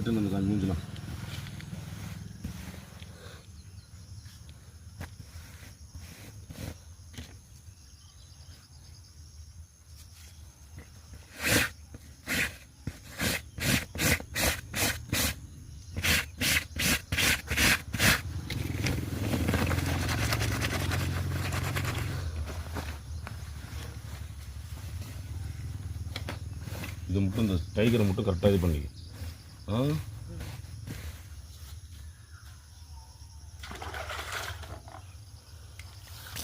பண்ணிட்டு நம்ம மூஞ்சிலாம் இது மட்டும் இந்த டைகரை மட்டும் கரெக்டாக இது பண்ணிக்க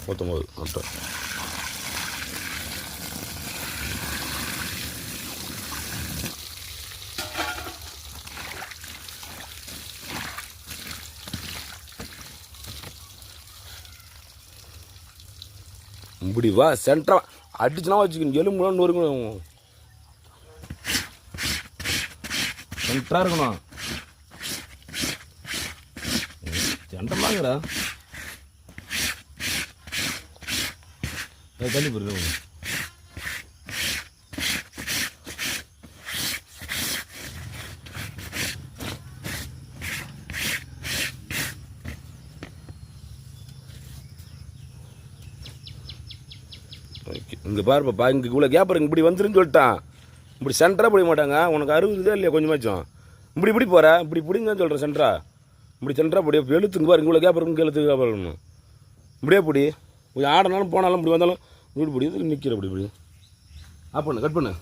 பத்தொம்பது கரெக்டாக இப்படி வா சென்டரா அடிச்சுனா வச்சுக்கணும் எலும்புலாம் நொறுக்கணும் சென்டராக இருக்கணும் சென்டர்லாங்கடா தள்ளி போயிருக்கு இங்கே பாருப்பா இங்கே இவ்வளோ கேப்பருங்க இப்படி வந்துருன்னு சொல்லிட்டான் இப்படி சென்டராக பிடிக்க மாட்டாங்க உனக்கு அறுபதுதா இல்லையா கொஞ்சமாச்சும் இப்படி போகிற இப்படி பிடிங்கன்னு சொல்கிறேன் சென்டரா இப்படி சென்டராக பிடி எழுத்துங்க பாருங்க இவ்வளோ கேப்பருங்க எழுத்து கேப்பருங்க இப்படியே பிடி கொஞ்சம் ஆடினாலும் போனாலும் இப்படி வந்தாலும் இப்படி பிடி நிற்கிற இப்படி ஆஃப் பண்ணு கட் பண்ணு